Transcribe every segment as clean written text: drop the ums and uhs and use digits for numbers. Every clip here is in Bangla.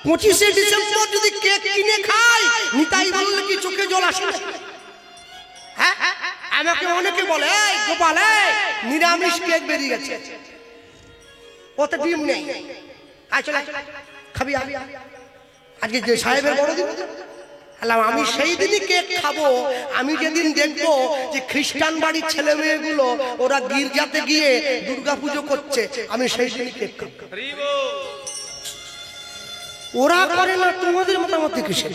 25শে ডিসেম্বর যদি কেক কিনে খাই, নিতাই বললে কি চোখে জল আসে? হ্যাঁ, আমাকে অনেকে বলে এই গোপাল, নিরামিষ কেক বেরিয়ে গেছে, ওতে ডিম নেই, আয় চলে খাবি। আজকে যে সাহেবের বড়দিন, আমি সেই দিনই কেক খাবো। আমি যেদিন দেখবো যে খ্রিস্টান বাড়ির ছেলে মেয়েগুলো ওরা গির্জাতে গিয়ে দুর্গাপুজো করছে, আমি সেই দিনই কেক খাবো। ওরা করে না, তোমাদের মতামত কিসের?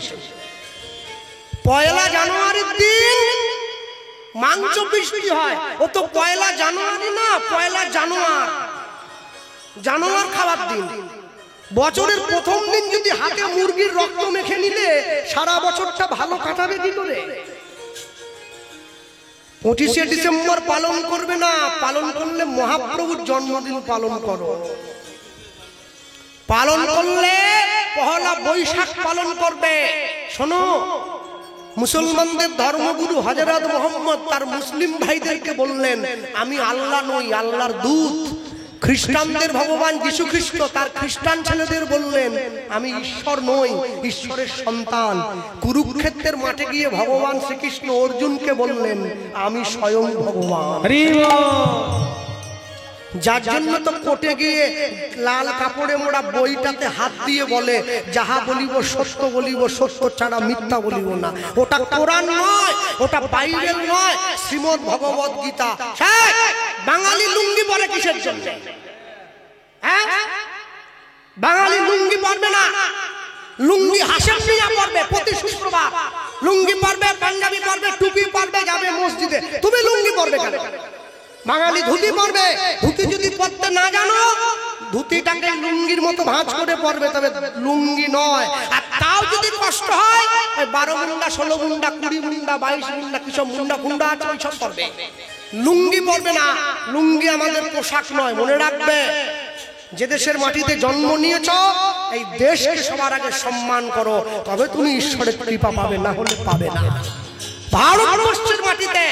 পয়লা জানুয়ারির দিন মাংস বৃষ্টি হয়, ও তো পয়লা জানুয়ারি না, পয়লা জানুয়ার, জানুয়ার খাওয়ার দিন। বছরের প্রথম দিন যদি হাতে মুরগির রক্ত মেখে নিলে সারা বছরটা ভালো কাটাবে কি করে? 25শে ডিসেম্বর পালন করবে না, পালন করলে মহাপ্রভুর জন্মদিন পালন করো। পালন করলে পহেলা বৈশাখ পালন করবে। শোনো, মুসলমানদের ধর্মগুরু হযরত মুহাম্মদ তার মুসলিম ভাইদেরকে বললেন, আমি আল্লাহ নই, আল্লাহর দূত। খ্রিস্টানদের ভগবান যীশু খ্রিস্ট তার খ্রিস্টান ছেলেদের বললেন, আমি ঈশ্বর নই, ঈশ্বরের সন্তান। কুরুক্ষেত্রের মাঠে গিয়ে ভগবান শ্রীকৃষ্ণ অর্জুনকে বললেন, আমি স্বয়ং ভগবান। যার জন্য তো কোর্টে গিয়ে লাল কাপড়ে মোড়া বইটাতে হাত দিয়ে বলে, যাহা বলিব সত্য বলিব, সত্য ছাড়া মিথ্যা বলিব না। ওটা কোরআন নয়, ওটা বাইবেল নয়, শ্রীমদ ভগবত গীতা। বাঙালি লুঙ্গি পরে কিসের জন্য? হ্যাঁ, বাঙালি লুঙ্গি পরবে না, লুঙ্গি হাসেম মিয়া পরবে প্রতি শুক্রবার। লুঙ্গি পরবে, পাঞ্জাবি পরবে, টুপি পরবে, যাবে মসজিদে। তুমি লুঙ্গি পরবে কেন? বাঙালি ধুতি পরবে। ধুতি যদি পরতে না জানো, ধুতিটাকে লুঙ্গির মতো ভাঁজ করে পরবে, তবে লুঙ্গি নয়। আর তাও যদি কষ্ট হয়, 12 মুন্ডা, 16 মুন্ডা, 20 মুন্ডা, 22 মুন্ডা, কিসব মুন্ডা ফুন্ডা আছে ওইসব পরবে, লুঙ্গি পরবে না। লুঙ্গি আমাদের পোশাক নয়। মনে রাখবে, যে দেশের মাটিতে জন্ম নিয়েছ, এই দেশকে সবার আগে সম্মান করো, তবে তুমি ঈশ্বরের কৃপা পাবে, না হলে পাবে না। ভারতবর্ষের মাটিতে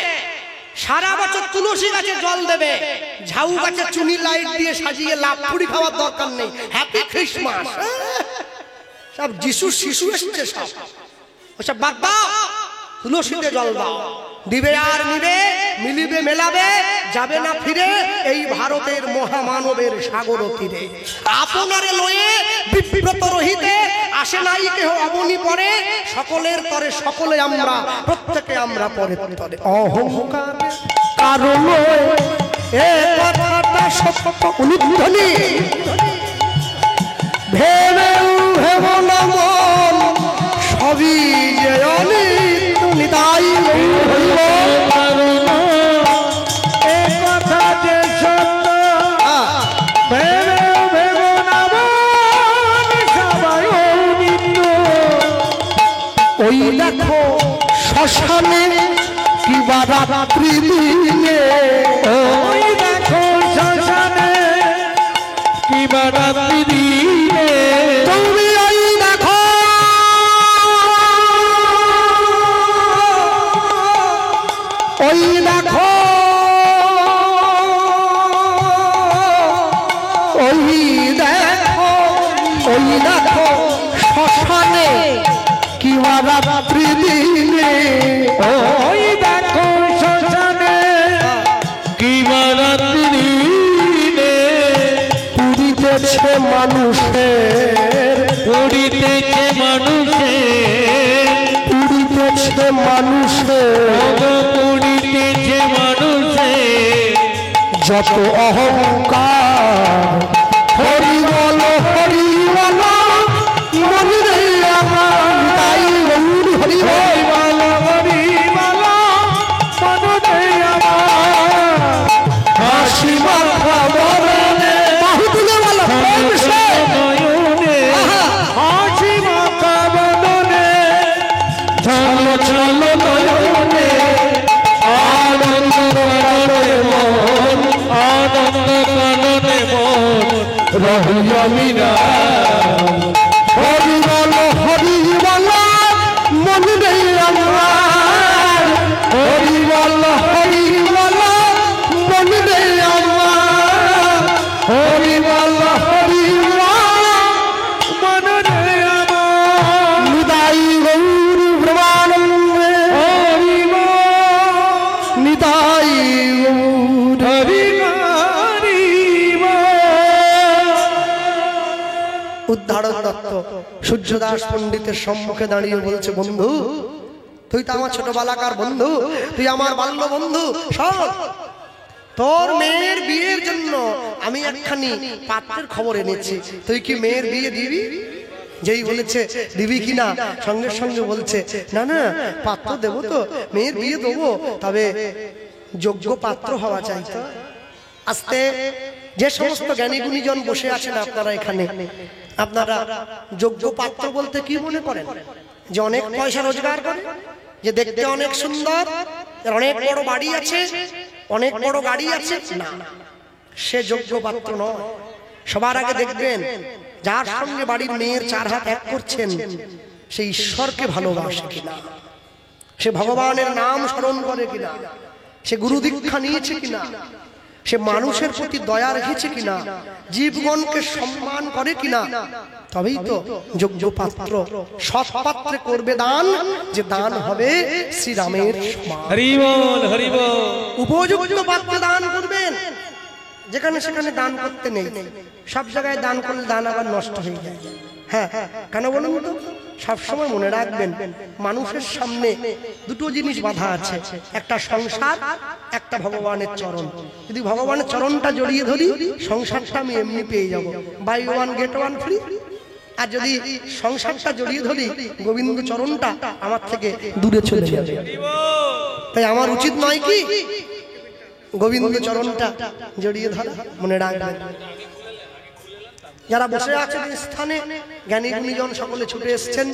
সারা বছর তুলসী গাছে জল দেবে, ঝাউ গাছে চুনি লাইট দিয়ে সাজিয়ে লাভ পুরি খাওয়ার দরকার নেই। হ্যাপি খ্রিসমাস, সব যিশু শিশু এসছে, সব ওসব বাদ দাও। তুলসীতে জল দাও, দিবে আর নিবে, মিলিবে মেলাবে, যাবে না ফিরে এই ভারতের মহামানবের সাগর তীরে। আপনারে লয়ে বিব্রত রহিতে আসে নাই কেহ অবনি পরে, সকলের তরে সকলে আমরা, প্রত্যেকে আমরা পরে তরে। অহংকার কারণ এ কথাটা সত্য অনুধ্বনি, ভেবেও ভেব না মন, সবই যে অনিত্য নিতাই হইল। এ কথা যে সত্য, ভেবেও ভেব না মন, সবাই অনিত্য। ওই দেখো শ্মশানে কিবা রাত্রি দিনে, ওই দেখো শ্মশানে কিবা রাত্রি দিনে, তুমি ওই দেখো ওই দেখো ওই দেখো ওই দেখো শ্মশানে কিবা রাত্রি দিনে, ওই দেখো শ্মশানে কিবা রাত্রি দিনে, পুরিতেছে মানুষের, পুরিতেছে মানুষের, পুরিতেছে মানুষের, পুরিতেছে মানুষের যত অহংকার। হরি বল হরি বল মনে আমার, তাই হরি বল হরি বল মনে আমার, হাসি মাথা বরণে বাহু তুলে বল নয়নে, হাসি মাথা বরণে চল চল নয়নে, আনন্দ কাননে মন, আনন্দ কাননে মন রহিয়া মিনা। হরি বল হরি বল মনে আমার, হরি বল হরি বল মনে আমার, হরি বল হরি বল মনে উদ্ধারক দত্ত সূর্যদাস পণ্ডিতের সম্মুখে দাঁড়িয়ে বলছে, বন্ধু তুই তো আমার ছোটবেলাকার বন্ধু, তুই আমার বাল্য বন্ধু, শোন তোর মেয়ের বিয়ের জন্য আমি একখানি পাত্রের খবর এনেছি, তুই কি মেয়ের বিয়ে দিবি? যেই বলেছে দিবি কিনা, সঙ্গে সঙ্গে বলছে না না পাত্র দেবো তো, মেয়ের বিয়ে দেবো, তবে যোগ্য পাত্র হওয়া চাই। তো আস্তে যে সমস্ত জ্ঞানী গুণীজন বসে আছেন আপনারা এখানে, আপনারা যোগ্য পাত্র বলতে কি মনে করেন? যে অনেক পয়সা রোজগার করে, যে দেখতে অনেক সুন্দর, অনেক বড় বাড়ি আছে, অনেক বড় গাড়ি আছে? না, সে যোগ্য পাত্র নয়। সবার আগে দেখবেন যার সঙ্গে বাড়ির মেয়ের চার হাত এক করছেন সে ঈশ্বরকে ভালোবাসে কিনা, সে ভগবানের নাম স্মরণ করে কিনা, সে গুরু দীক্ষা নিয়েছে কিনা, সে মানুষের প্রতি দয়া রেখেছে কিনা, জীবগণকে সম্মান করে কিনা, তবেই তো যোগ্য পাত্র। সৎ পাত্রে করবে দান, যে দান হবে শ্রীরামের সমান। হরি বল হরি বল। উপযুক্ত পাত্রে দান করবেন, যেখানে সেখানে দান করতে নেই। সব জায়গায় দান করলে দান আবার নষ্ট হয়ে যায়। হ্যাঁ, কেন বলুন তো? সবসময় মনে রাখবেন মানুষের সামনে দুটো জিনিস বাধা আছে, একটা সংসার, একটা ভগবানের চরণ। যদি ভগবানের চরণটা জড়িয়ে ধরি, সংসারটা আমি এমনি পেয়ে যাব, buy one get one free. আর যদি সংসারটা জড়িয়ে ধরি, গোবিন্দ চরণটা আমার থেকে দূরে চলে যাবে। তাই আমার উচিত নয় কি গোবিন্দ চরণটা জড়িয়ে ধরা? মনে রাখবেন যারা বসে আছেন স্থানে, জ্ঞানী গুণীজন সকলে ছুটে এসেছেন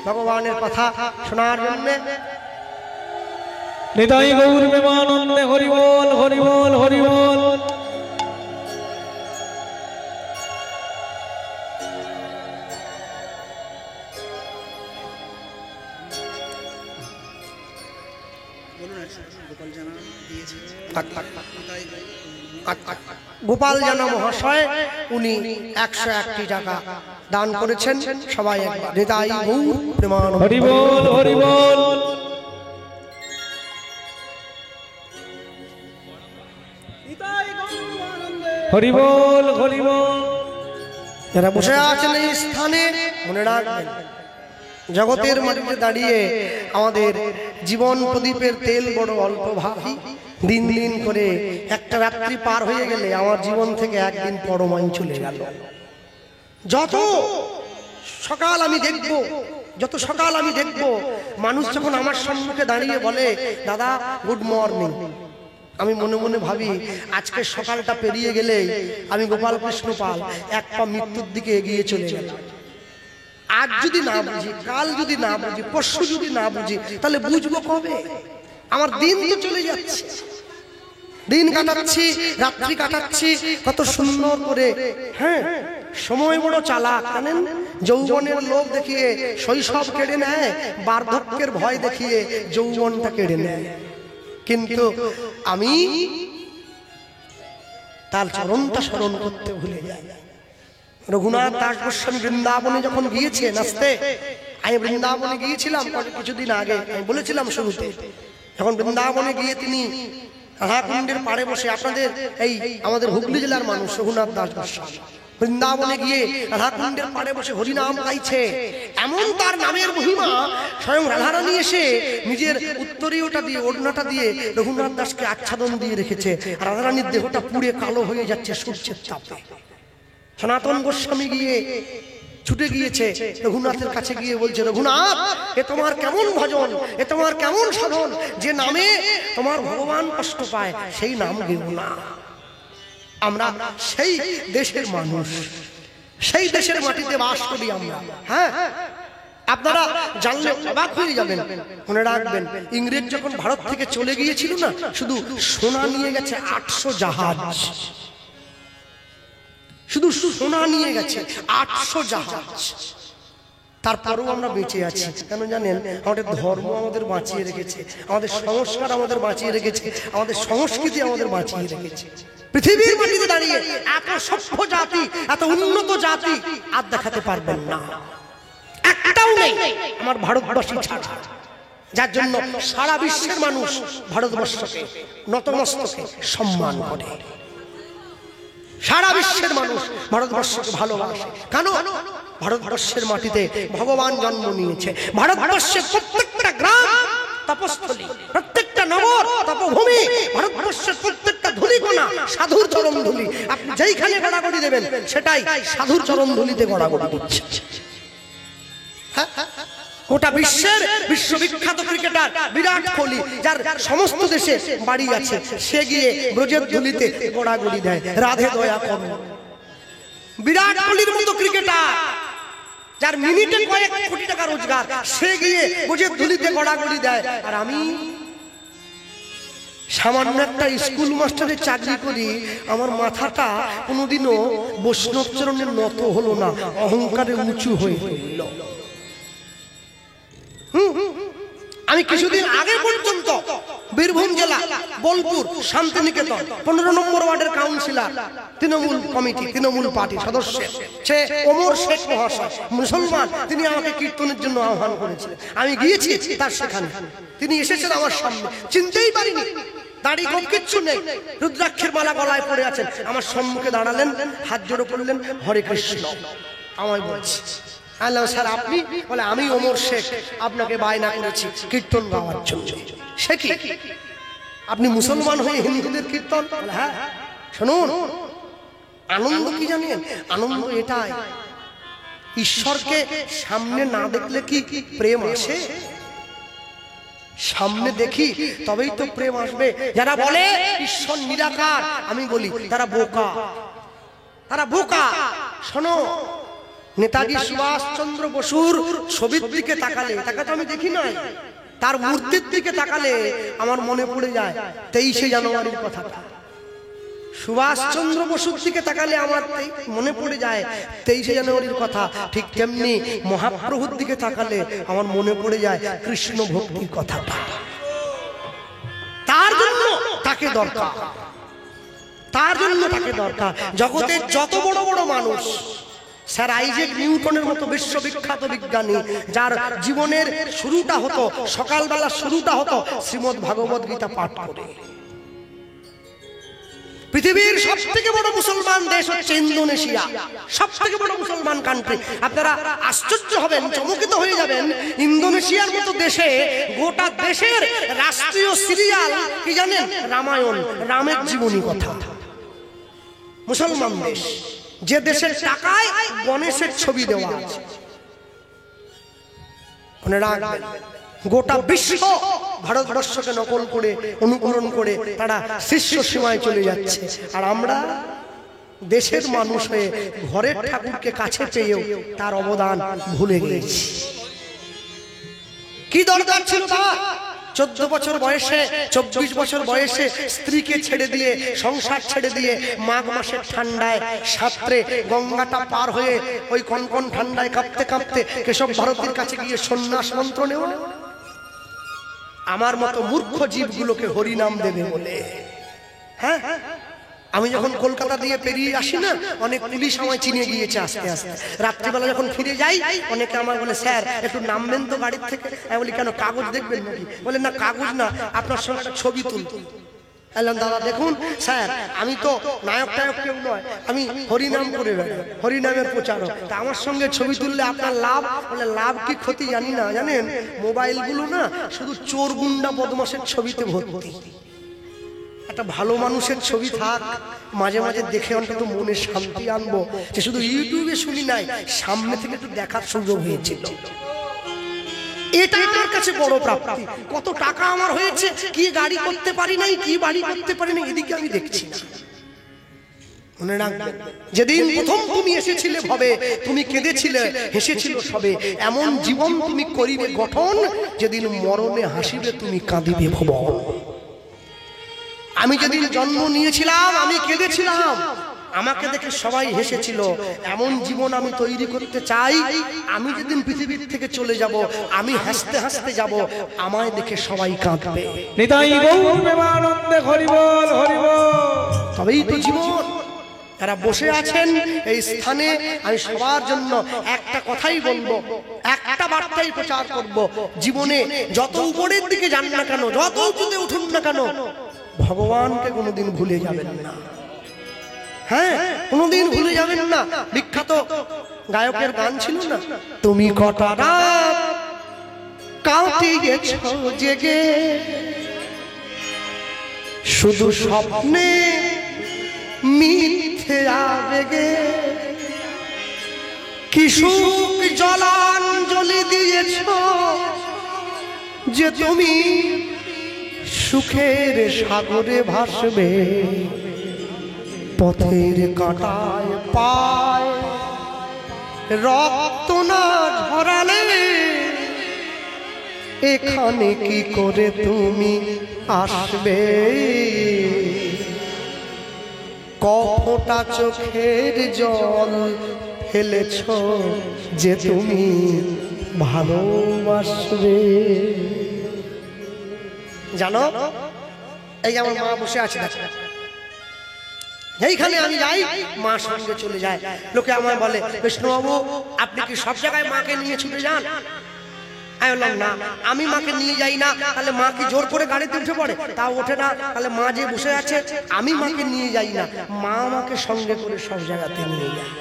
ভগবানের কথা শোনার জন্য। নিতাই গৌর প্রেমানন্দে হরি বল হরি বল হরি বল। গোপাল জানা মহাশয় উনি 101টি টাকা দান করেছেন। সবাই একবার হৃদয় গৌর প্রেমানন্দে হরি বল হরি বল। হরি বল হরি বল। যারা বসে আছেন এই স্থানে মনে রাখবেন জগতের মাটিতে দাঁড়িয়ে আমাদের জীবন প্রদীপের তেল বড় অল্প ভাবি। দিন দিন করে একটা রাত্রি পার হয়ে গেলে আমার জীবন থেকে একদিন পরমায়ু চলে গেল। যত সকাল আমি দেখব মানুষ যখন আমার সম্মুখে দাঁড়িয়ে বলে দাদা গুড মর্নিং, আমি মনে মনে ভাবি আজকে সকালটা পেরিয়ে গেলে আমি গোপাল কৃষ্ণ পাল এক পা মৃত্যুর দিকে এগিয়ে চলে গেল। আজ যদি না বুঝি, কাল যদি না বুঝি, পরশু যদি না বুঝি, তাহলে বুঝবো কবে? আমার দিন তো চলে যাচ্ছে, দিন কাটাচ্ছি, রাত্রি কাটাচ্ছি কত সুন্দর করে। হ্যাঁ, সময় বড় চালাক, জানেন? যৌবনের লোভ দেখিয়ে শৈশব কেড়ে নেয়, বার্ধক্যের ভয় দেখিয়ে যৌবনটা কেড়ে নেয়। কিন্তু আমি তার চরণটা স্মরণ করতে ভুলে যাই। রঘুনাথ দাস গোস্বামী বৃন্দাবনে যখন গিয়েছেন আসতে, আমি বৃন্দাবনে গিয়েছিলাম কিছুদিন আগে, আমি বলেছিলাম শুরুতে, যখন বৃন্দাবনে গিয়ে তিনি রাধাকুণ্ডের পাড়ে বসে, আপনাদের এই আমাদের হুগলি জেলার মানুষ রঘুনাথ দাস গোস্বামী বৃন্দাবনে গিয়ে রাধাকুণ্ডের পাড়ে বসে হরিনাম গাইছে। এমন তার নামের মহিমা, স্বয়ং রাধারানী এসে নিজের উত্তরীয়টা দিয়ে, ওড়নাটা দিয়ে রঘুনাথ দাসকে আচ্ছাদন দিয়ে রেখেছে। রাধারানীর দেহটা পুড়ে কালো হয়ে যাচ্ছে সূর্যের তাপে। সনাতন গোস্বামী গিয়ে ছুটে গিয়েছে রঘুনাথের কাছে, গিয়ে বলছে রঘুনাথ, এ তোমার কেমন ভজন, এ তোমার কেমন সাধন, যে নামে তোমার ভগবান কষ্ট পায় সেই নাম গেও না। আমরা সেই দেশের মানুষ, সেই দেশের মাটিতে বাস করি আমরা। হ্যাঁ, আপনারা জানলে অবাক হয়ে যাবেন। মনে রাখবেন ইংরেজ যখন ভারত থেকে চলে গিয়েছিল না, শুধু সোনা নিয়ে গেছে 800 জাহাজ, শুধু সোনা নিয়ে গেছে 800 জাহাজ। তারপরেও আমরা বেঁচে আছি কেন জানেন? আমাদের ধর্ম আমাদের বাঁচিয়ে রেখেছে, আমাদের সংস্কার আমাদের বাঁচিয়ে রেখেছে, আমাদের সংস্কৃতি আমাদের বাঁচিয়ে রেখেছে। পৃথিবীর মাটিতে দাঁড়িয়ে এত সভ্য জাতি, এত উন্নত জাতি আর দেখাতে পারবেন না, একটাও নেই আমার ভারতবাসী ছাড়া। যার জন্য সারা বিশ্বের মানুষ ভারতবর্ষকে নতমস্তকে সম্মান করে। সারা বিশ্বের মানুষ ভারতবর্ষকে ভালোবাসে। কেন? ভারতবর্ষের মাটিতে ভগবান জন্ম নিয়েছে। ভারতবর্ষের প্রত্যেকটা গ্রাম তপস্থলী, প্রত্যেকটা নগর তপভূমি, ভারতবর্ষের প্রত্যেকটা ধূলিকণা সাধুর চরণ ধূলি। আপনি যেইখানে গড়াগড়ি দেবেন সেটাই সাধুর চরণ ধূলিতে গড়াগড়ি দিচ্ছে। গোটা বিশ্বের বিশ্ববিখ্যাত ক্রিকেটার বিরাট কোহলি, যার সমস্ত দেশে বাড়ি আছে, সে গিয়ে ব্রজের ধুলিতে গড়াগড়ি দেয়, রাধে দয়া করো। বিরাট কোহলির মতো ক্রিকেটার, যার মিনিটে কয়েক কোটি টাকা রোজগার, সে গিয়ে ব্রজের ধুলিতে গড়াগড়ি দেয়। আর আমি সামান্য একটা স্কুল মাস্টারের চাকরি করি, আমার মাথাটা কোনোদিনও বৈষ্ণব চরণের নত হলো না, অহংকারে উঁচু হয়ে রইল। আমি কিছুদিন আগে পর্যন্ত বীরভূম জেলা বোলপুর শান্তিনিকেতন 15 নম্বর ওয়ার্ডের councillor, Trinamool committee, Trinamool party সদস্য, সে ওমর শেখ মহাশয়, মুসলমান, তিনি আমাকে কীর্তনের জন্য আহ্বান করেছিলেন। আমি গিয়েছি তার সেখানে, তিনি এসেছেন আমার সামনে, চিনতেই পারিনি, দাড়ি গোঁফ কিচ্ছু নেই, রুদ্রাক্ষের মালা গলায় পড়ে আছেন। আমার সম্মুখে দাঁড়ালেন, হাত জোড়ো করলেন, হরে কৃষ্ণ। আমায় বলছি, আল্লাহ স্যার আপনি? বলে আমি ওমর শেখ, আপনাকে বায়না করেছি কীর্তন গাওয়ার জন্য। সে কি, আপনি মুসলমান হয়ে হিন্দুদের কীর্তন? বলে হ্যাঁ। শুনুন, আনন্দ কি জানেন? আনন্দ এটাই, ঈশ্বরকে সামনে না দেখলে কি প্রেম আসে? সামনে দেখি তবেই তো প্রেম আসবে। যারা বলে ঈশ্বর নিরাকার, আমি বলি তারা বোকা, তারা বোকা। শোনো, নেতাজি সুভাষচন্দ্র বসুর ছবির দিকে তাকালে, তাকে তো আমি দেখি নাই, তার মূর্তির দিকে তাকালে আমার মনে পড়ে যায় 23শে জানুয়ারির কথাটা। সুভাষচন্দ্র বসুর দিকে তাকালে আমার মনে পড়ে যায় 23শে জানুয়ারির কথা। ঠিক তেমনি মহাপ্রভুর দিকে তাকালে আমার মনে পড়ে যায় কৃষ্ণ ভক্তির কথাটা। তার জন্য তাকে দরকার, তার জন্য তাকে দরকার। জগতের যত বড় বড় মানুষ, স্যার আইজ্যাক নিউটনের মতো বিশ্ববিখ্যাত বিজ্ঞানী, যার জীবনের শুরুটা হতো, সকালবেলা শুরুটা হতো শ্রীমদ্ ভাগবত গীতা পাঠ করে। পৃথিবীর সব থেকে বড় মুসলমান দেশ হচ্ছে ইন্দোনেশিয়া, সব থেকে বড় মুসলমান কান্ট্রি। আপনারা আশ্চর্য হবেন, চমকিত হয়ে যাবেন, ইন্দোনেশিয়ার মতো দেশে গোটা দেশের রাষ্ট্রীয় সিরিয়াল কি জানেন? রামায়ণ, রামের জীবনী কথা। মুসলমান দেশ, যে দেশের টাকায় গণেশের ছবি দেওয়া আছে। মনে রাখবেন, গোটা বিশ্ব ভারতবর্ষকে নকল করে, অনুকরণ করে তারা শীর্ষ সীমায় চলে যাচ্ছে। আর আমরা দেশের মানুষ হয়ে ঘরের ঠাকুরকে কাছে পেয়েও তার অবদান ভুলে গেছি। কি দরকার ছিল তার? 14 বছর বয়সে, 24 বছর বয়সে স্ত্রীকে ছেড়ে দিয়ে, সংসার ছেড়ে দিয়ে, মাঘ মাসের ঠান্ডায় সাঁতরে গঙ্গাটা পার হয়ে ওই কনকন ঠান্ডায় কাঁপতে কাঁপতে কেশব ভারতীর কাছে গিয়ে সন্ন্যাস মন্ত্র নেও। আমার মতো মূর্খ জীবগুলোকে হরিনাম দেবে বলে। হ্যাঁ, আমি যখন কলকাতা দিয়ে পেরিয়ে আসি না, অনেক পুলিশ আমায় চিনে গিয়েছে আস্তে আস্তে। রাত্রিবেলা যখন ফিরে যাই, অনেকে আমার বলে স্যার একটু নামবেন তো গাড়ির থেকে। আমি বলি কেন, কাগজ দেখবেন নাকি? বলে না কাগজ না, আপনার সঙ্গে একটা ছবি তুলতে। বললাম দাদা দেখুন স্যার, আমি তো নায়ক টায়ক কেউ নয়, আমি হরিনাম করে বেড়াই, হরিনামের প্রচারক, তা আমার সঙ্গে ছবি তুললে আপনার লাভ? বলে লাভ কি ক্ষতি জানি না, জানেন মোবাইলগুলো না শুধু চোর গুন্ডা বদমাশের ছবিতে ভর্তি। একটা ভালো মানুষের ছবি থাক, মাঝে মাঝে দেখে অন্তত মনে শান্তি আনবো, যে শুধু ইউটিউবে শুনি নাই, সামনে থেকে একটু দেখার সুযোগ হয়েছিল। এটা আমার কাছে বড় প্রাপ্তি। কত টাকা আমার হয়েছে, কি গাড়ি করতে পারি নাই, কি বাড়ি করতে পারি নাই, এদিকে আমি দেখছি না। মনে রাখবেন, যেদিন প্রথম তুমি এসেছিলে ভবে, তুমি কেঁদেছিলে, হেসেছিল সবে, এমন জীবন তুমি করিবে গঠন, যেদিন মরণে হাসিবে তুমি কাঁদিবে ভুবন। আমি যেদিন জন্ম নিয়েছিলাম আমি কেঁদেছিলাম, আমাকে দেখে সবাই হেসেছিল। এমন জীবন আমি তৈরি করতে চাই, আমি যেদিন পৃথিবীর থেকে চলে যাব, আমি হাসতে হাসতে যাব, আমায় দেখে সবাই কাঁদবে। নিতাই গৌর প্রেমানন্দে হরি বল, হরি বল। তবেই তো জীবন। যারা বসে আছেন এই স্থানে, আমি সবার জন্য একটা কথাই বলবো, একটা বার্তাই প্রচার করব। জীবনে যত উপরের দিকে যান না কেন, যত উপরে উঠুন না কেন, ভগবানকে কোনোদিন ভুলে যাবেন না। হ্যাঁ, কোনোদিন ভুলে যাবেন না। বিখ্যাত গায়কের গান ছিল না, তুমি কটা রাত কাটিয়েছ জেগে, শুধু স্বপ্নে মিথ্যে আবেগে, কি সুখ জলাঞ্জলি দিয়েছ যে তুমি সুখের সাগরে ভাসবে, পথের কাঁটায় পায় রক্ত না ঝরালে এখানে কি করে তুমি আসবে, কপটা চোখের জল ফেলেছ যে তুমি ভালোবাসবে। জানো, এই আমার মা বসে আছে, এইখানে আমি যাই মা সঙ্গে চলে যায়। লোকে আমায় বলে, বিষ্ণুবাবু আপনি কি সব জায়গায় মাকে নিয়ে ছুটে যান? আমি বললাম না, আমি মাকে নিয়ে যাই না, তাহলে মা কি জোর করে গাড়িতে উঠে পড়ে? তাও ওঠে না, তাহলে মা যে বসে আছে, আমি মাকে নিয়ে যাই না, মা আমাকে সঙ্গে করে সব জায়গাতে নিয়ে যায়।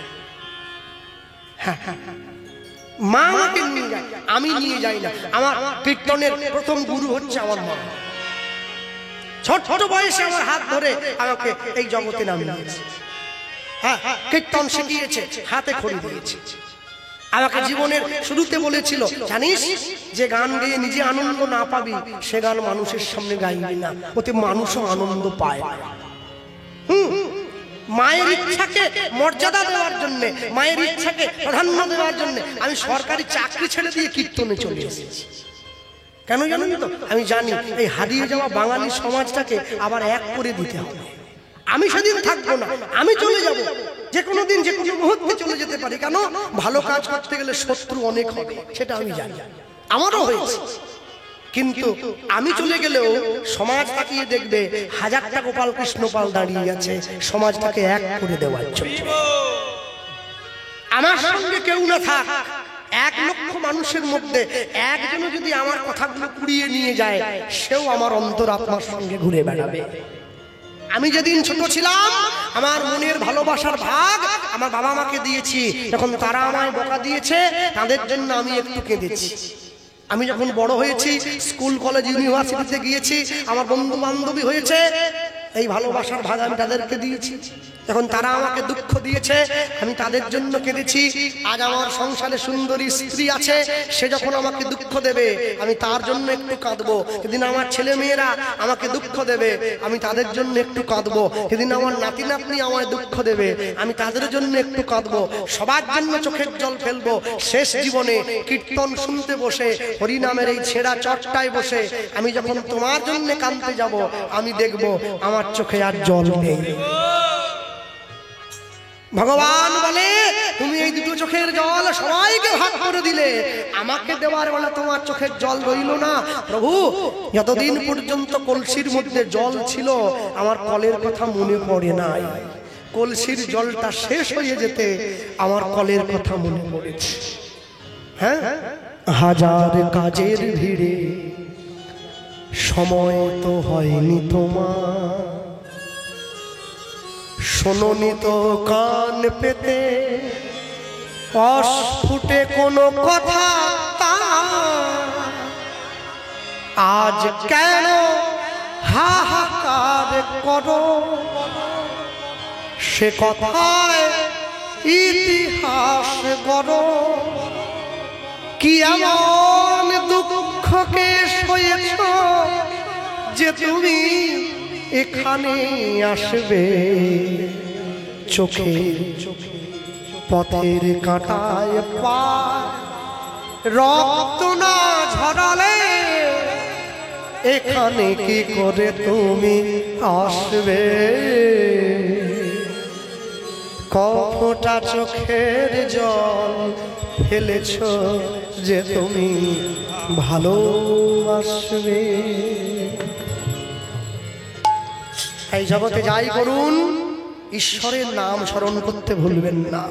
হ্যাঁ, মা আমাকে নিয়ে যায়, আমি নিয়ে যাই না। আমার কীর্তনের প্রথম গুরু হচ্ছে আমার মা। ছোট বয়সে আমার হাত ধরে আমাকে এই জগতে নামিয়েছে। হ্যাঁ, কীর্তন শিখিয়েছে, হাতে খড়ি দিয়েছে। আমাকে জীবনের শুরুতে বলেছিল, জানিস যে গান গেয়ে নিজে আনন্দ না পাবি সে গান মানুষের সামনে গাইবি না, ওতে মানুষও আনন্দ পায়। মায়ের ইচ্ছাকে মর্যাদা দেওয়ার জন্য, মায়ের ইচ্ছাকে প্রাধান্য দেওয়ার জন্য আমি সরকারি চাকরি ছেড়ে দিয়ে কীর্তনে চলে এসেছি। কেন জানেন তো? আমি জানি এই হারিয়ে যাওয়া বাঙালি সমাজটাকে আবার এক করে দিতে হবে। আমি সেদিন থাকবো না, আমি চলে যাব, যে কোনো দিন যে কোনো মুহূর্তে চলে যেতে পারি। কেন? ভালো কাজ করতে গেলে শত্রু অনেক হবে, সেটা আমি জানি, আমারও হয়েছে। কিন্তু আমি চলে গেলেও সমাজ তাকিয়ে দেখবে হাজারটা গোপাল কৃষ্ণ পাল দাঁড়িয়ে আছে সমাজটাকে এক করে দেওয়ার জন্য। আমার সঙ্গে কেউ না থাক, 1 লক্ষ মানুষের মধ্যে একজনও যদি আমার কথাগুলো কুড়িয়ে নিয়ে যায়, সেও আমার অন্তরাত্মার সঙ্গে ঘুরে বেড়াবে। আমি যেদিন ছোট ছিলাম আমার মনের ভালোবাসার ভাগ আমার বাবা মাকে দিয়েছি, যখন তারা আমায় বকা দিয়েছে তাদের জন্য আমি একটু কেঁদেছি। আমি যখন বড় হয়েছি, স্কুল কলেজ ইউনিভার্সিটিতে গিয়েছি, আমার বন্ধু বান্ধবী হয়েছে, এই ভালোবাসার ভাগ আমি তাদেরকে দিয়েছি। যখন তারা আমাকে দুঃখ দিয়েছে আমি তাদের জন্য কেঁদেছি। আজ আমার সংসারে সুন্দরী স্ত্রী আছে, সে যখন আমাকে দুঃখ দেবে আমি তার জন্য একটু কাঁদবো। সেদিন আমার ছেলে মেয়েরা আমাকে দুঃখ দেবে, আমি তাদের জন্য একটু কাঁদবো। সেদিন আমার নাতি নাতনি আমায় দুঃখ দেবে, আমি তাদের জন্য একটু কাঁদবো। সবার জন্য চোখের জল ফেলবো। শেষ জীবনে কীর্তন শুনতে বসে, হরিনামের এই ছেঁড়া চটটায় বসে আমি যখন তোমার জন্য কাঁদতে যাব, আমি দেখবো আমার চোখে আর জল নেই। ভগবান বলে, তুমি এই দুটো চোখের জল সবাইকে ভাগ করে দিলে, আমাকে দেওয়ার বেলা তোমার চোখের জল রইল না। প্রভু, যতদিন পর্যন্ত কলসির মধ্যে জল ছিল আমার কলের কথা মনে পড়ে নাই, কলসির জলটা শেষ হয়ে যেতে আমার কলের কথা মনে পড়েছে। হ্যাঁ, হাজার কাজের ভিড়ে সময় তো হয়নি তোমার, শোনোনি তো কান পেতে অস্ফুটে কোনো কথা, আজ কেন হাহাকার করো, সে কথায় ইতিহাস গড়ো। কি এমন দুঃখকে সয়েছ যে তুমি এখানে আসবে, চোখে পথের কাঁটায় পা রক্ত না ঝরালে এখানে কি করে তুমি আসবে, কপটা চোখের জল ফেলেছ যে তুমি ভালোবাসবে। এই জগতে যাই করুন ঈশ্বরের নাম স্মরণ করতে ভুলবেন না।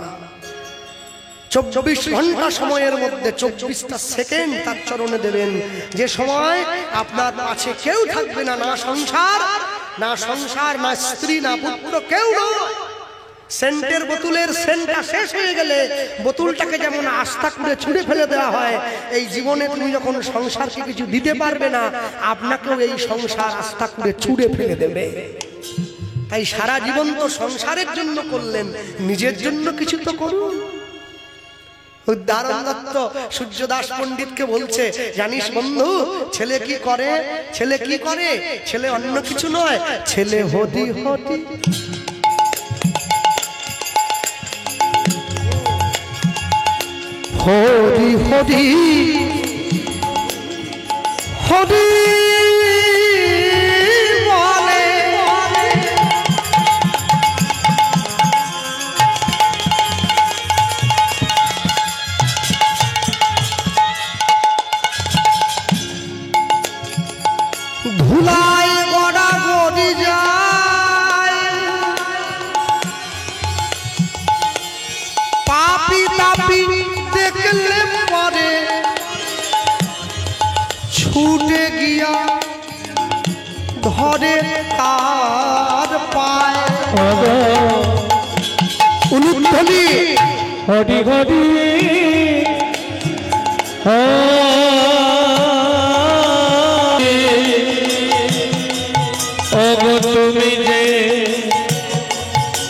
24 ঘন্টা সময়ের মধ্যে 24টা সেকেন্ড তার চরণে দেবেন, যে সময় আপনার কাছে কেউ থাকবে না, না সংসার, না স্ত্রী, না পুত্র, কেউ নয়। সেন্টের বোতলের সেন্টটা শেষ হয়ে গেলে বোতলটাকে যেমন আস্থা করে ছুঁড়ে ফেলে দেওয়া হয়, এই জীবনে তুমি যখন সংসারকে কিছু দিতে পারবে না, আপনাকেও এই সংসার আস্থা করে ছুঁড়ে ফেলে দেবে। তাই সারা জীবন তো সংসারের জন্য করলেন, নিজের জন্য কিছু তো করুন। উদাহরণ দত্ত সূর্যদাস পণ্ডিতকে বলছে, জানিস বন্ধু ছেলে কি করে? ছেলে কি করে? ছেলে অন্য কিছু নয়, ছেলে হদি হদি। হরি হরি হরি বলে, ধুলায় গড়া গড়ি যায়, পাপি তাপি দেখলে পরে ছুটে গিয়া ধরে তার পায়। উলুধ্বনি হরি হরি ওগো তুমি যে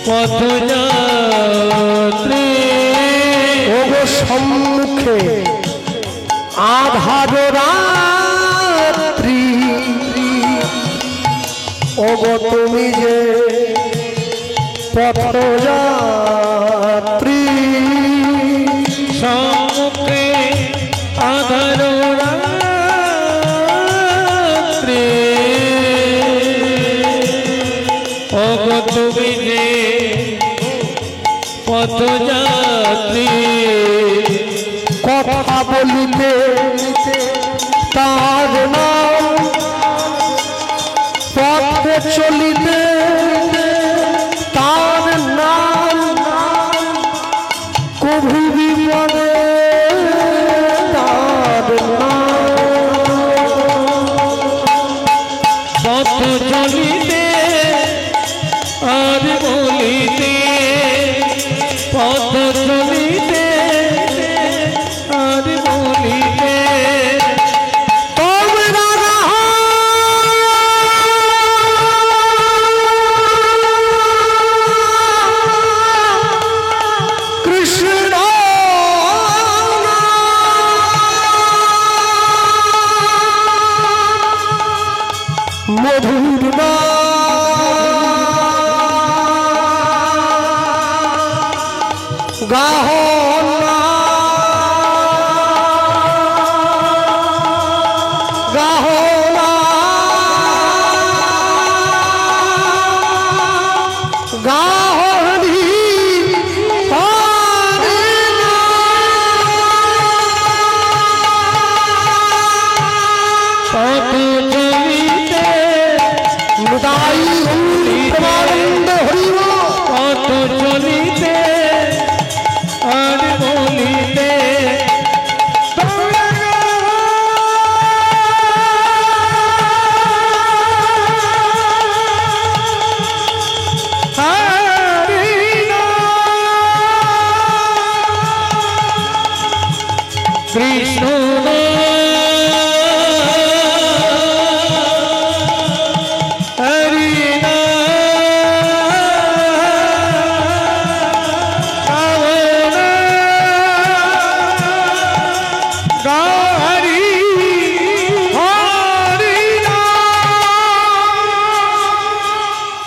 পথযাত্রী, ওগো সম্মুখে আধার রাত্রি, ওগো তুমি যে পথযাত্রী, সম্মুখে আধার রাত্রি, ওগো তুমি যে পথযাত্রী, কথা বলিতে তার নাম, পথে চলিতে তার নাম, কভু বিপদে তার পথ চলিতে আর বলিতে, পথ চলিতে আর বলিতে, তোমরা রাহা কৃষ্ণ মধুর গাহনা গাহনা গাহরি পথ চলিতে মুদাই প্রমানন্দ হরিব, পথ চলিতে আর বলিতে, হরি কৃষ্ণ হরি হরি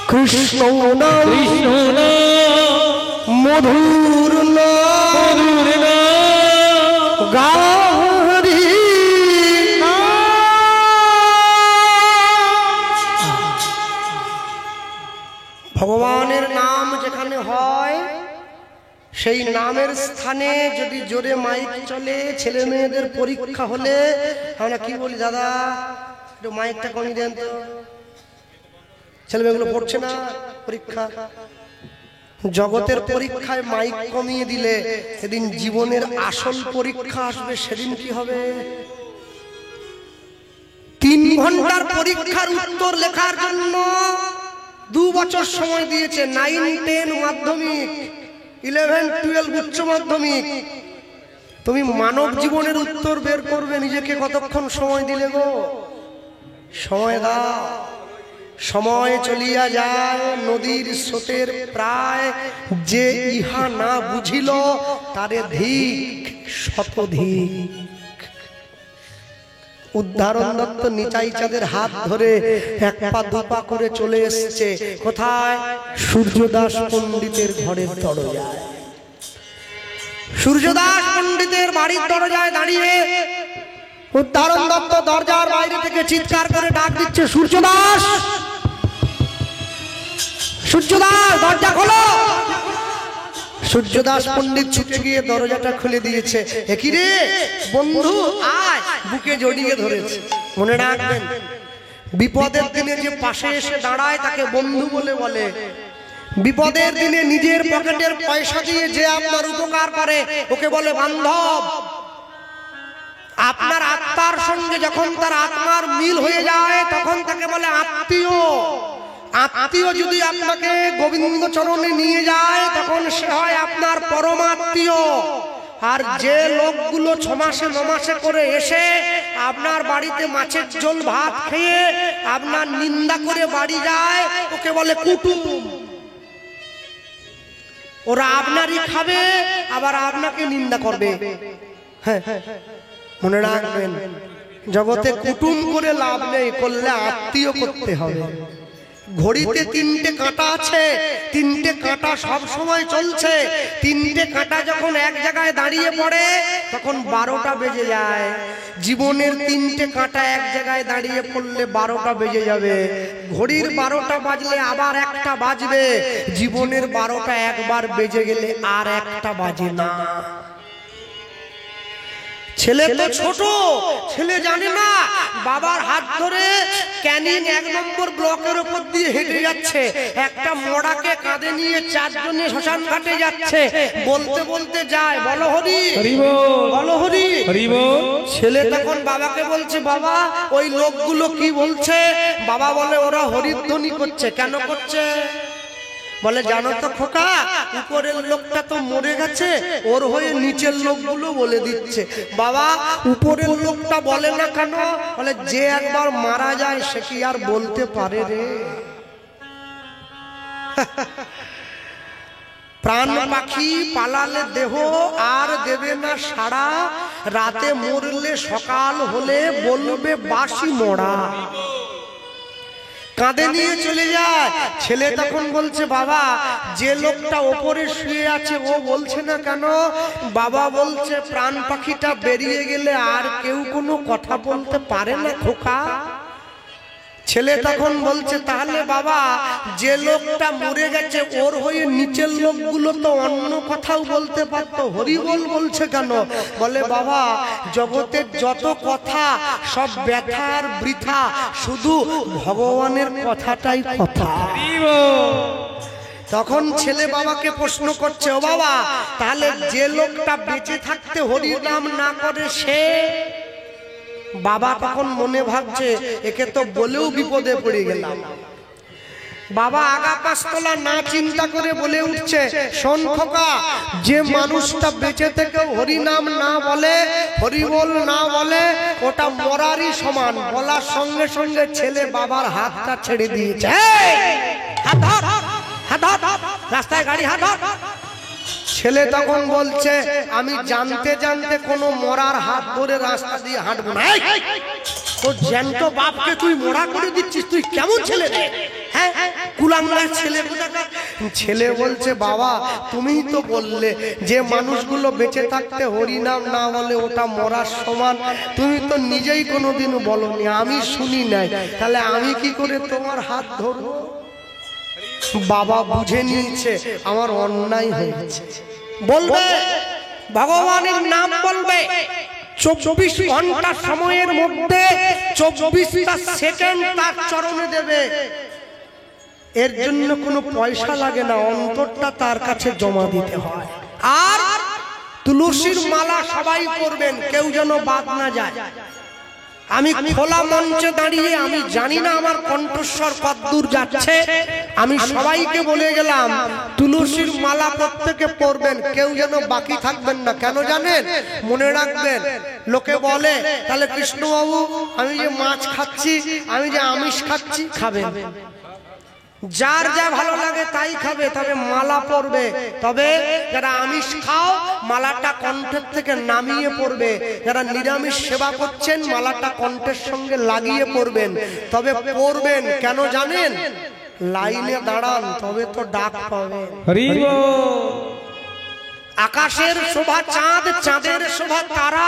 কৃষ্ণ নাম কৃষ্ণ মধুর নাম মধুর গাহরি ভগবানের নাম যেখানে হয় সেই নামের স্থানে যদি জোরে মাইক চলে, ছেলে মেয়েদের পরীক্ষা হলে আমরা কি বলি, দাদা একটু মাইকটা কমিয়ে দেন তো, ছেলে মেয়েগুলো পড়ছে না পরীক্ষা। জগতের পরীক্ষায় মাইক কমিয়ে দিলে সেদিন জীবনের আসল পরীক্ষা আসবে, সেদিন কি হবে? 3 ঘন্টার পরীক্ষার উত্তর লেখার জন্য 2 বছর সময় দিয়েছে, 9, 10 মাধ্যমিক, 11, 12 উচ্চ মাধ্যমিক। তুমি মানব জীবনের উত্তর বের করবে, নিজেকে কতক্ষণ সময় দিলে গো? সময় দাও। সময় চলিয়া যায় নদীর স্রোতের প্রায়, যে ইহা না বুঝিল তারে ধিক শতধিক। উদাহরণ দত্ত নিতাই চাঁদের হাত ধরে 1 পা 2 পা করে চলে এসছে কোথায়? সূর্যদাস পণ্ডিতের ঘরের দরজায়। সূর্যদাস পণ্ডিতের বাড়ির দরজায় দাঁড়িয়ে উদাহরণ দত্ত দরজার বাইরে থেকে চিৎকার করে ডাক দিচ্ছে, সূর্যদাস, সূর্যদাস, দরজা খোলো। সূর্যদাস পণ্ডিত ছুটে গিয়ে দরজাটা খুলে দিয়েছে। একই রে বন্ধু, আয়, বুকে জড়িয়ে ধরেছে। মনে রাখবেন, বিপদের দিনে যে পাশে এসে দাঁড়ায় তাকে বন্ধু বলে। বিপদের দিনে নিজের পকেটের পয়সা দিয়ে যে আপনার উপকার করে ওকে বলে বান্ধব। আপনার আত্মার সঙ্গে যখন তার আত্মার মিল হয়ে যায় তখন তাকে বলে আত্মীয়। আত্মীয় যদি আপনাকে গোবিন্দ চরণে নিয়ে যায় তখন সে হয় আপনার পরমাত্মীয়। আর যে লোকগুলো 6 মাসে 9 মাসে করে এসে আপনার বাড়িতে মাছের ঝোল ভাত খেয়ে আপনার নিন্দা করে বাড়ি যায় ওকে বলে কুটুম। ওরা আপনারই খাবে আবার আপনাকে নিন্দা করবে। হ্যাঁ, মনে রাখবেন, জগতে কুটুম করে লাভ নেই, করলে আত্মীয় করতে হবে। ঘড়িতে 3টে কাঁটা আছে, 3টে কাঁটা সব সময় চলছে। 3টে কাঁটা যখন এক জায়গায় দাঁড়িয়ে পড়ে তখন 12টা বেজে যায়। জীবনের 3টে কাঁটা এক জায়গায় দাঁড়িয়ে পড়লে 12টা বেজে যাবে। ঘড়ির 12টা বাজলে আবার একটা বাজবে। জীবনের 12টা একবার বেজে গেলে আর একটা বাজে না। ছেলে তো ছোট, ছেলে জানে না বাবার হাত ধরে ক্যানিং 1 নম্বর ব্লকের উপর দিয়ে হেঁটে যাচ্ছে। একটা মোড়াকে কাঁধে নিয়ে 4 জনে শ্মশান ঘাটে যাচ্ছে। বলতে বলতে যায়, বলো হরি, বলো হরি। ছেলে তখন বাবাকে বলছে, বাবা ওই লোকগুলো কি বলছে? বাবা বলে, ওরা হরিধ্বনি করছে। কেন করছে? বলে, জানো তো খোকা, উপরের লোকটা তো মরে গেছে, ওর হয়ে নিচের লোকগুলো বলে দিচ্ছে। বাবা, উপরের লোকটা বলে না কেন? বলে, যে একবার মারা যায় সে কি আর বলতে পারে রে? প্রাণ পাখি পালালে দেহ আর দেবে না সাড়া, রাতে মরলে সকাল হলে বলবে বাসি মরা। কাঁধে নিয়ে চলে যায়। ছেলে তখন বলছে, বাবা যে লোকটা ওপরে শুয়ে আছে ও বলছে না কেন? বাবা বলছে, প্রাণ পাখিটা বেরিয়ে গেলে আর কেউ কোনো কথা বলতে পারে না খোকা। ছেলে তখন বলছে, তাহলে বাবা যে লোকটা মরে গেছে ওর হয়ে নিচের লোকগুলো তো অন্য কথাও বলতে পারতো, হরি বল বলছে কেন? বলে, বাবা জগতের যত কথা সব ব্যথার বৃথা, শুধু ভগবানের কথাটাই কথা। তখন ছেলে বাবাকে প্রশ্ন করছে, ও বাবা তাহলে যে লোকটা বেঁচে থাকতে হরির নাম না করে সে? বাবা তখন মনে ভাবছে, একে তো বলেও বিপদে পড়ে গেলাম। বাবা আগা 5 তলা না চিন্তা করে বলে উঠছে, শোন খোকা, যে মানুষটা বেঁচে থেকেও হরি নাম না বলে, হরি বল না বলে, ওটা মরারই সমান। বলার সঙ্গে সঙ্গে ছেলে বাবার হাতটা ছেড়ে দিয়েছে। হাত ধর, হাত ধর, রাস্তায় গাড়ি হাত ধর। ছেলে তখন বলছে, আমি জানতে জানতে কোনো মরার হাত ধরে রাস্তা দিয়ে হাঁটবো না। তো জ্যান্ত বাপকে তুই মরা করে দিচ্ছিস, তুই কেমন ছেলে রে? হ্যাঁ, কুলাঙ্গার ছেলে। ছেলে বলছে, বাবা তুমিই তো বললে যে মানুষগুলো বেঁচে থাকতে হরিনাম না বলে ওটা মরার সমান। তুমি তো নিজেই কোনোদিন বলনি, আমি শুনি নাই, তাহলে আমি কি করে তোমার হাত ধরবো? বাবা বুঝে নিয়েছে আমার অন্যায় হয়েছে। বলবে ভগবানের নাম বলবে, 24 ঘন্টা সময়ের মধ্যে 24টা সেকেন্ড তার চরণে দেবে। এর জন্য কোনো পয়সা লাগে না, অন্তরটা তার কাছে জমা দিতে হয়। আর তুলসীর মালা সবাই করবেন, কেউ যেন বাদ না যায়। আমি খোলা মঞ্চে দাঁড়িয়ে আমি জানি না আমার কণ্ঠস্বর কতদূর যাচ্ছে, আমি সবাইকে বলে গেলাম তুলসীর মালা প্রত্যেকে পরবেন, কেউ যেন বাকি থাকবেন না। কেন জানেন? মনে রাখবেন, লোকে বলে তাহলে কৃষ্ণবাবু আমি যে মাছ খাচ্ছি, আমি যে আমিষ খাচ্ছি, খাবেন, যার যা ভালো লাগে তাই খাবে, তবে মালা পরবে। তবে যারা আমিষ খাও মালাটা কণ্ঠের থেকে নামিয়ে পড়বে, যারা নিরামিষ সেবা করছেন মালাটা কণ্ঠের সঙ্গে লাগিয়ে পড়বেন। তবে পড়বেন কেন জানেন? লাইনে দাঁড়ান তবে তো ডাক পাবেন। হরি বল। আকাশের শোভা চাঁদ, চাঁদের শোভা তারা,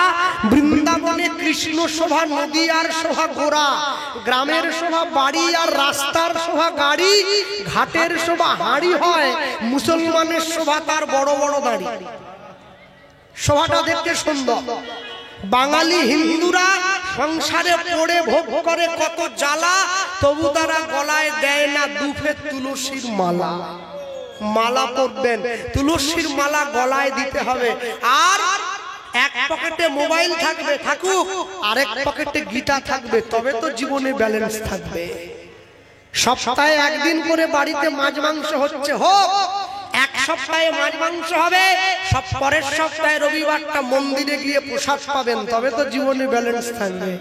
বৃন্দাবনে কৃষ্ণ শোভা নদী আর শোভা ঘোড়া, গ্রামের শোভা বাড়ি আর রাস্তার শোভা গাড়ি, ঘাটের শোভা হাঁড়ি হয়, মুসলমানের শোভা তার বড় বড় দাড়ি। শোভাটা দেখতে সুন্দর। বাঙালি হিন্দুরা সংসারে পড়ে ভোগ করে কত জ্বালা, তবু তারা গলায় দেয় না দুফের তুলসীর মালা। মালা পরবেন, তুলসীর মালা গলায় দিতে হবে। আর এক পকেটে মোবাইল থাকবে, থাকুক, আরেক পকেটে গীতা থাকবে, তবে তো জীবনে ব্যালেন্স থাকবে। সপ্তাহে একদিন করে বাড়িতে মাছ মাংস হচ্ছে, হোক, এক সপ্তাহে মাছ মাংস হবে, সব পরের সপ্তাহে রবিবারটা মন্দিরে গিয়ে প্রসাদ পাবেন, তবে তো জীবনে ব্যালেন্স থাকবে।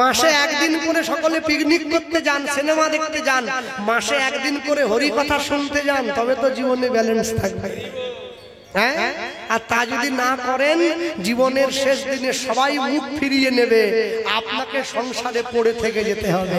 মাসে একদিন করে সকলে পিকনিক করতে যান, সিনেমা দেখতে যান, মাসে একদিন করে হরি কথা শুনতে যান, তবে তো জীবনে ব্যালেন্স থাকবে। হ্যাঁ, আর তা যদি না করেন জীবনের শেষ দিনে সবাই মুখ ফিরিয়ে নেবে, আপনাকে সংসারে পড়ে থেকে যেতে হবে।